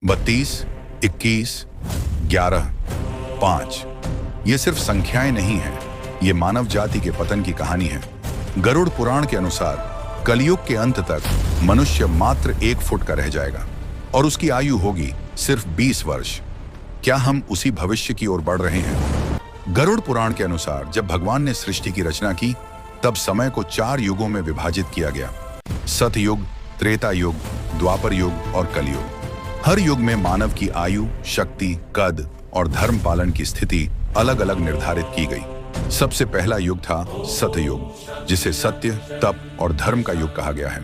32, 21, 11, 5 ये सिर्फ संख्याएं नहीं हैं, ये मानव जाति के पतन की कहानी है। गरुड़ पुराण के अनुसार कलयुग के अंत तक मनुष्य मात्र 1 फुट का रह जाएगा और उसकी आयु होगी सिर्फ 20 वर्ष। क्या हम उसी भविष्य की ओर बढ़ रहे हैं? गरुड़ पुराण के अनुसार जब भगवान ने सृष्टि की रचना की तब समय को 4 युगों में विभाजित किया गया। सतयुग, त्रेता युग, द्वापर युग और कलयुग। हर युग में मानव की आयु, शक्ति, कद और धर्म पालन की स्थिति अलग अलग निर्धारित की गई। सबसे पहला युग था सतयुग, जिसे सत्य, तप और धर्म का युग कहा गया है।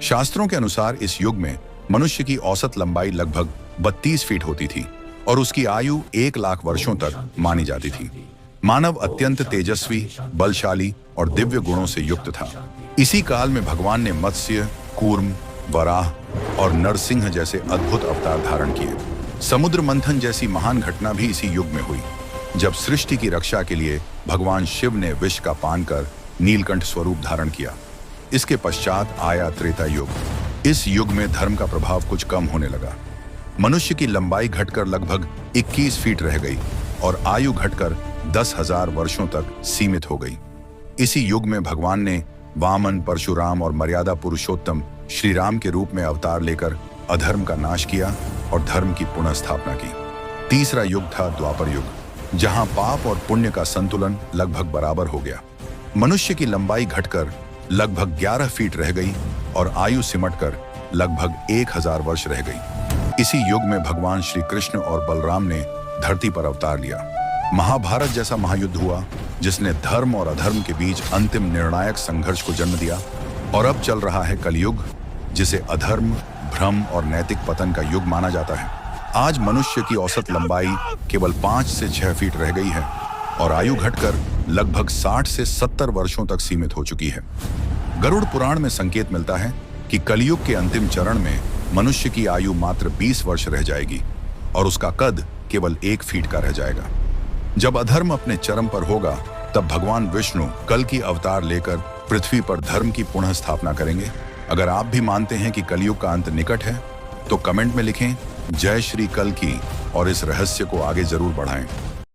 शास्त्रों के अनुसार इस युग में मनुष्य की औसत लंबाई लगभग 32 फीट होती थी और उसकी आयु 1 लाख वर्षों तक मानी जाती थी। मानव अत्यंत तेजस्वी, बलशाली और दिव्य गुणों से युक्त था। इसी काल में भगवान ने मत्स्य, कूर्म, वराह और नरसिंह जैसे अद्भुत अवतार धारण किए। समुद्र मंथन जैसी महान घटना भी इसी युग में हुई, जब सृष्टि की रक्षा के लिए भगवान शिव ने विष का पान कर नीलकंठ स्वरूप धारण किया। इसके पश्चात आया त्रेता युग। इस युग में धर्म का प्रभाव कुछ कम होने लगा। मनुष्य की लंबाई घटकर लगभग 21 फीट रह गई और आयु घटकर 10,000 वर्षों तक सीमित हो गई। इसी युग में भगवान ने वामन, परशुराम और मर्यादा पुरुषोत्तम श्री राम के रूप में अवतार लेकर अधर्म का नाश किया और धर्म की पुनः स्थापना की। तीसरा युग था द्वापर युग, जहां पाप और पुण्य का संतुलन लगभग बराबर हो गया। मनुष्य की लंबाई घटकर लगभग 11 फीट रह गई और आयु सिमटकर लगभग 1000 वर्ष रह गई। इसी युग में भगवान श्री कृष्ण और बलराम ने धरती पर अवतार लिया। महाभारत जैसा महायुद्ध हुआ, जिसने धर्म और अधर्म के बीच अंतिम निर्णायक संघर्ष को जन्म दिया। और अब चल रहा है कलयुग, जिसे अधर्म, भ्रम और नैतिक पतन का युग माना जाता है। आज मनुष्य की औसत लंबाई केवल 5 से 6 फीट रह गई है और आयु घटकर लगभग 60 से 70 वर्षों तक सीमित हो चुकी है। गरुड़ पुराण में संकेत मिलता है कि कलयुग के अंतिम चरण में मनुष्य की आयु मात्र 20 वर्ष रह जाएगी और उसका कद केवल 1 फीट का रह जाएगा। जब अधर्म अपने चरम पर होगा, तब भगवान विष्णु कल की अवतार लेकर पृथ्वी पर धर्म की पुनः स्थापना करेंगे। अगर आप भी मानते हैं कि कलयुग का अंत निकट है, तो कमेंट में लिखें जय श्री कल की और इस रहस्य को आगे जरूर बढ़ाएं।